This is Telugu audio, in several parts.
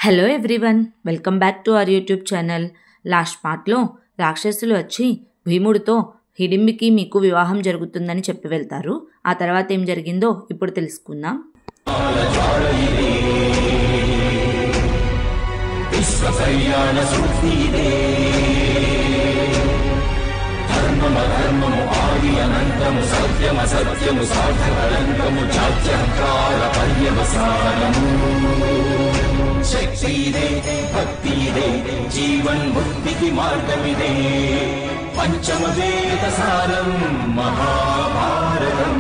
Hello everyone, welcome back to our YouTube channel. Last పార్ట్లో రాక్షసులు వచ్చి భీముడితో హిడింబికి మీకు వివాహం జరుగుతుందని చెప్పి వెళ్తారు. ఆ తర్వాత ఏం జరిగిందో ఇప్పుడు తెలుసుకుందాం. శక్తిదే భక్తిదే జీవన్ ముక్తికి మార్గమిదే పంచమ వేద సారం మహాభారతం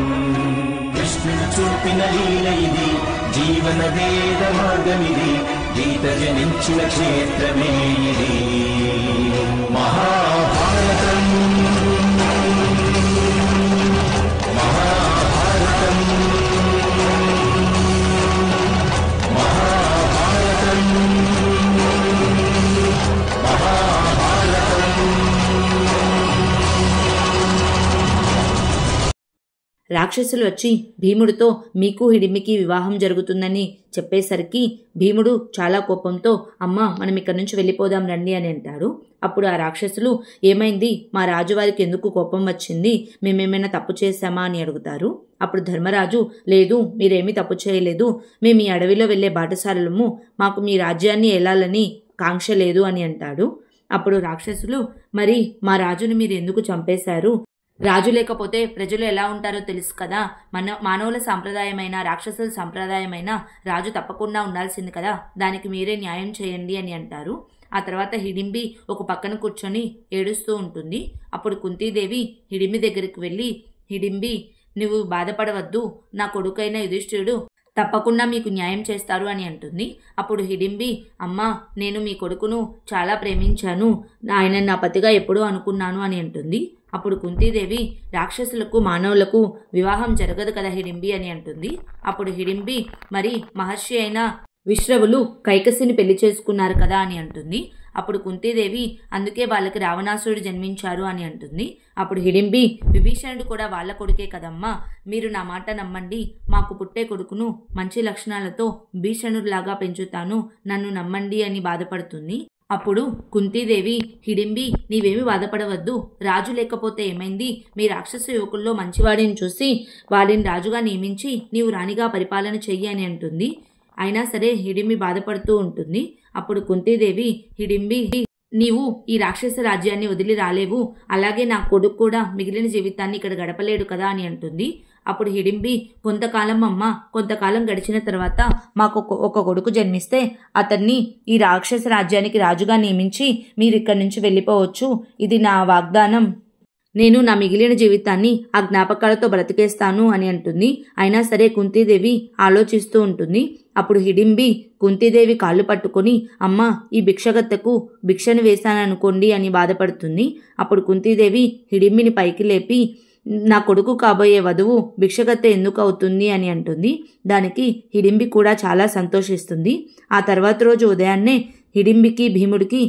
కృష్ణుడు చూపిన లీల ఇది జీవన వేద మార్గమిది గీత జనించిన క్షేత్రమే ఇది మహాభారతం. రాక్షసులు వచ్చి భీముడితో మీకు హిడింబికి వివాహం జరుగుతుందని చెప్పేసరికి భీముడు చాలా కోపంతో అమ్మ మనం ఇక్కడి నుంచి వెళ్ళిపోదాం రండి అని అంటాడు. అప్పుడు ఆ రాక్షసులు ఏమైంది, మా రాజువారికి ఎందుకు కోపం వచ్చింది, మేమేమైనా తప్పు చేశామా అని అడుగుతారు. అప్పుడు ధర్మరాజు లేదు, మీరేమీ తప్పు చేయలేదు, మేము ఈ అడవిలో వెళ్లే బాటసారులము, మాకు మీ రాజ్యాన్ని ఏలాలని కాంక్ష లేదు అని అంటాడు. అప్పుడు రాక్షసులు మరి మా రాజుని మీరు ఎందుకు చంపేశారు, రాజు లేకపోతే ప్రజలు ఎలా ఉంటారో తెలుసు కదా, మానవుల సాంప్రదాయమైన రాక్షసుల సాంప్రదాయమైన రాజు తప్పకుండా ఉండాల్సింది కదా, దానికి మీరే న్యాయం చేయండి అని అంటారు. ఆ తర్వాత హిడింబి ఒక పక్కన కూర్చొని ఏడుస్తూ ఉంటుంది. అప్పుడు కుంతీదేవి హిడింబి దగ్గరికి వెళ్ళి హిడింబి నువ్వు బాధపడవద్దు, నా కొడుకైన యుధిష్ఠిరుడు తప్పకుండా మీకు న్యాయం చేస్తారు అని అంటుంది. అప్పుడు హిడింబి అమ్మా నేను మీ కొడుకును చాలా ప్రేమించాను, ఆయన నా పతిగా ఎప్పుడూ అనుకున్నాను అని అంటుంది. అప్పుడు కుంతీదేవి రాక్షసులకు మానవులకు వివాహం జరగదు కదా హిడింబి అని అంటుంది. అప్పుడు హిడింబి మరి మహర్షి అయిన విశ్రవులు కైకసిని పెళ్లి చేసుకున్నారు కదా అని అంటుంది. అప్పుడు కుంతీదేవి అందుకే వాళ్ళకి రావణాసురుడు జన్మించారు అని అంటుంది. అప్పుడు హిడింబి విభీషణుడు కూడా వాళ్ళ కొడుకే కదమ్మా, మీరు నా మాట నమ్మండి, మాకు పుట్టే కొడుకును మంచి లక్షణాలతో భీషణుడిలాగా పెంచుతాను, నన్ను నమ్మండి అని బాధపడుతుంది. అప్పుడు కుంతీదేవి హిడింబి నీవేమీ బాధపడవద్దు, రాజు లేకపోతే ఏమైంది, మీ రాక్షస యువకుల్లో మంచివాడిని చూసి వాడిని రాజుగా నియమించి నీవు రాణిగా పరిపాలన చెయ్యి అని అంటుంది. అయినా సరే హిడింబి బాధపడుతూ ఉంటుంది. అప్పుడు కుంతీదేవి హిడింబి నీవు ఈ రాక్షస రాజ్యాన్ని వదిలి రాలేవు, అలాగే నా కొడుకు కూడా మిగిలిన జీవితాన్ని ఇక్కడ గడపలేడు కదా అని అంటుంది. అప్పుడు హిడింబి కొంతకాలం అమ్మ, కొంతకాలం గడిచిన తర్వాత మాకు ఒక కొడుకు జన్మిస్తే అతన్ని ఈ రాక్షస రాజ్యానికి రాజుగా నియమించి మీరు ఇక్కడి నుంచి వెళ్ళిపోవచ్చు, ఇది నా వాగ్దానం, నేను నా మిగిలిన జీవితాన్ని ఆ జ్ఞాపకాలతో బ్రతికేస్తాను అని అంటుంది. అయినా సరే కుంతీదేవి ఆలోచిస్తూ ఉంటుంది. అప్పుడు హిడింబి కుంతీదేవి కాళ్ళు పట్టుకొని అమ్మ ఈ భిక్షగత్తెకు భిక్షను వేశాననుకోండి అని బాధపడుతుంది. అప్పుడు కుంతీదేవి హిడింబిని పైకి లేపి నా కొడుకు కాబోయే వధువు భిక్షగత్తె ఎందుకు అవుతుంది అని అంటుంది. దానికి హిడింబి కూడా చాలా సంతోషిస్తుంది. ఆ తర్వాత రోజు ఉదయాన్నే హిడింబికి భీముడికి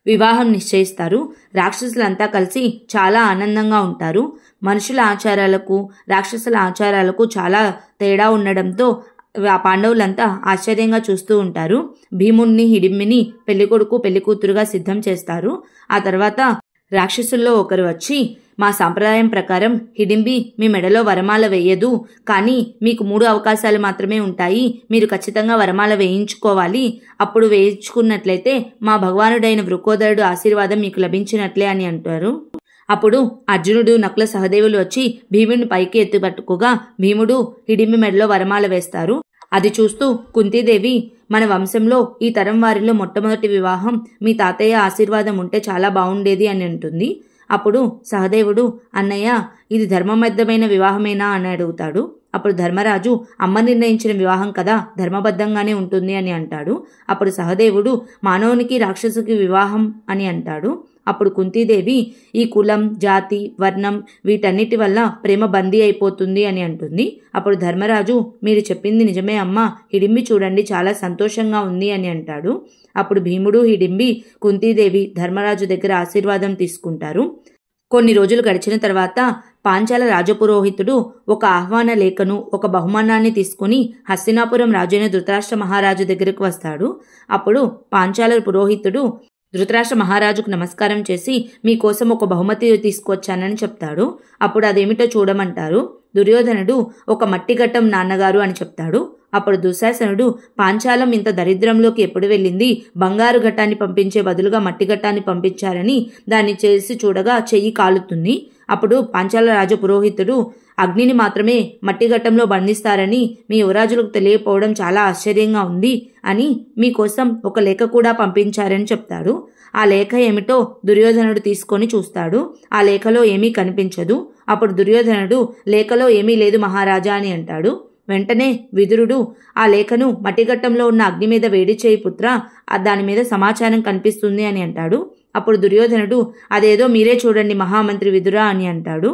వివాహం నిశ్చయిస్తారు. రాక్షసులంతా కలిసి చాలా ఆనందంగా ఉంటారు. మనుషుల ఆచారాలకు రాక్షసుల ఆచారాలకు చాలా తేడా ఉండడంతో ఆ పాండవులంతా ఆశ్చర్యంగా చూస్తూ ఉంటారు. భీముడిని హిడింబిని పెళ్లికొడుకు పెళ్లికూతురుగా సిద్ధం చేస్తారు. ఆ తర్వాత రాక్షసుల్లో ఒకరు వచ్చి మా సాంప్రదాయం ప్రకారం హిడింబి మీ మెడలో వరమాల వేయదు, కానీ మీకు 3 అవకాశాలు మాత్రమే ఉంటాయి, మీరు ఖచ్చితంగా వరమాల వేయించుకోవాలి, అప్పుడు వేయించుకున్నట్లయితే మా భగవానుడైన వృకోదరుడు ఆశీర్వాదం మీకు లభించినట్లే అని అంటారు. అప్పుడు అర్జునుడు నకుల సహదేవులు వచ్చి భీముడిని పైకి ఎత్తుపట్టుకోగా భీముడు హిడింబి మెడలో వరమాల వేస్తారు. అది చూస్తూ కుంతీదేవి మన వంశంలో ఈ తరం వారిలో మొట్టమొదటి వివాహం మీ తాతయ్య ఆశీర్వాదం ఉంటే చాలా బాగుండేది అని అంటుంది. అప్పుడు సహదేవుడు అన్నయ్య ఇది ధర్మబద్ధమైన వివాహమేనా అని అడుగుతాడు. అప్పుడు ధర్మరాజు అమ్మ నిర్ణయించిన వివాహం కదా, ధర్మబద్ధంగానే ఉంటుంది అని అంటాడు. అప్పుడు సహదేవుడు మానవునికి రాక్షసుకి వివాహం అని అంటాడు. అప్పుడు కుంతీదేవి ఈ కులం జాతి వర్ణం వీటన్నిటి వల్ల ప్రేమ బందీ అయిపోతుంది అని అంటుంది. అప్పుడు ధర్మరాజు మీరు చెప్పింది నిజమే అమ్మ, హిడింబి చూడండి చాలా సంతోషంగా ఉంది అని అంటాడు. అప్పుడు భీముడు హిడింబి కుంతీదేవి ధర్మరాజు దగ్గర ఆశీర్వాదం తీసుకుంటారు. కొన్ని రోజులు గడిచిన తర్వాత పాంచాల రాజపురోహితుడు ఒక ఆహ్వాన లేఖను, ఒక బహుమానాన్ని తీసుకుని హస్తినాపురం రాజైన ధృతరాష్ట్ర మహారాజు దగ్గరకు వస్తాడు. అప్పుడు పాంచాల పురోహితుడు ధృతరాష్ట్ర మహారాజుకు నమస్కారం చేసి మీకోసం ఒక బహుమతి తీసుకొచ్చానని చెప్తాడు. అప్పుడు అదేమిటో చూడమంటారు. దుర్యోధనుడు ఒక మట్టి ఘట్టం నాన్నగారు అని చెప్తాడు. అప్పుడు దుశ్శాసనుడు పాంచాలం ఇంత దరిద్రంలోకి ఎప్పుడు వెళ్ళింది, బంగారు ఘట్టాన్ని పంపించే బదులుగా మట్టి ఘట్టాన్ని పంపించారని దాన్ని చేసి చూడగా చెయ్యి కాలుతుంది. అప్పుడు పాంచాల రాజు పురోహితుడు అగ్నిని మాత్రమే మట్టి ఘట్టంలో బంధిస్తారని మీ యువరాజులకు తెలియకపోవడం చాలా ఆశ్చర్యంగా ఉంది అని మీకోసం ఒక లేఖ కూడా పంపించారని చెప్తాడు. ఆ లేఖ ఏమిటో దుర్యోధనుడు తీసుకొని చూస్తాడు. ఆ లేఖలో ఏమీ కనిపించదు. అప్పుడు దుర్యోధనుడు లేఖలో ఏమీ లేదు మహారాజా అని అంటాడు. వెంటనే విదురుడు ఆ లేఖను మట్టిఘట్టంలో ఉన్న అగ్ని మీద వేడి చేయి పుత్ర, దాని మీద సమాచారం కనిపిస్తుంది అని అంటాడు. అప్పుడు దుర్యోధనుడు అదేదో మీరే చూడండి మహామంత్రి విదురా అని అంటాడు.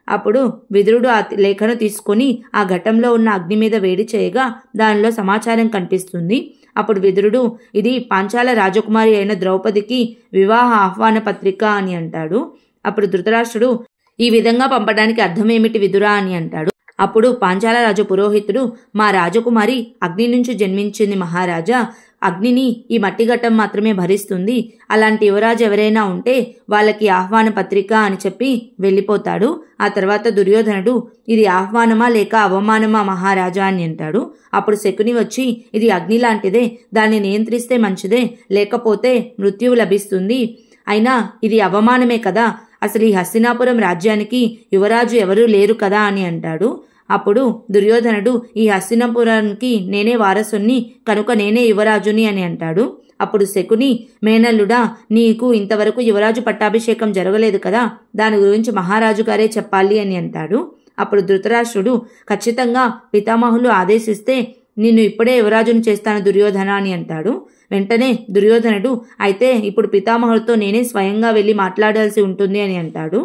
అప్పుడు విదురుడు ఆ లేఖను తీసుకొని ఆ ఘట్టంలో ఉన్న అగ్ని మీద వేడి చేయగా దానిలో సమాచారం కనిపిస్తుంది. అప్పుడు విదురుడు ఇది పాంచాల రాజకుమారి అయిన ద్రౌపదికి వివాహ ఆహ్వాన పత్రిక అని అంటాడు. అప్పుడు ధృతరాష్ట్రుడు ఈ విధంగా పంపడానికి అర్థమేమిటి విదురా అని అంటాడు. అప్పుడు పాంచాల రాజు పురోహితుడు మా రాజకుమారి అగ్ని నుంచి జన్మించింది మహారాజా, అగ్నిని ఈ మట్టిఘట్టం మాత్రమే భరిస్తుంది. అలాంటి యువరాజు ఎవరైనా ఉంటే వాళ్ళకి ఆహ్వాన పత్రిక అని చెప్పి వెళ్ళిపోతాడు. ఆ తర్వాత దుర్యోధనుడు ఇది ఆహ్వానమా లేక అవమానమా మహారాజా అని అంటాడు. అప్పుడు శకుని వచ్చి ఇది అగ్ని లాంటిదే, దాన్ని నియంత్రిస్తే మంచిదే, లేకపోతే మృత్యువు లభిస్తుంది. అయినా ఇది అవమానమే కదా, అసలు ఈ హస్తినాపురం రాజ్యానికి యువరాజు ఎవరూ లేరు కదా అని అంటాడు. అప్పుడు దుర్యోధనుడు ఈ హస్తినాపురానికి నేనే వారసుని కనుక నేనే యువరాజుని అని అంటాడు. అప్పుడు శకుని మేనల్లుడా నీకు ఇంతవరకు యువరాజు పట్టాభిషేకం జరగలేదు కదా, దాని గురించి మహారాజు గారే చెప్పాలి అని అంటాడు. అప్పుడు ధృతరాష్ట్రుడు ఖచ్చితంగా పితామహులు ఆదేశిస్తే నిన్ను ఇప్పుడే యువరాజును చేస్తాను దుర్యోధన అని అంటాడు. వెంటనే దుర్యోధనుడు అయితే ఇప్పుడు పితామహులతో నేనే స్వయంగా వెళ్ళి మాట్లాడాల్సి ఉంటుంది అని అంటాడు.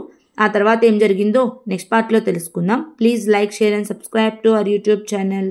ఆ తర్వాత ఏం జరిగిందో నెక్స్ట్ పార్ట్లో తెలుసుకుందాం. Please like, share and subscribe to our YouTube channel.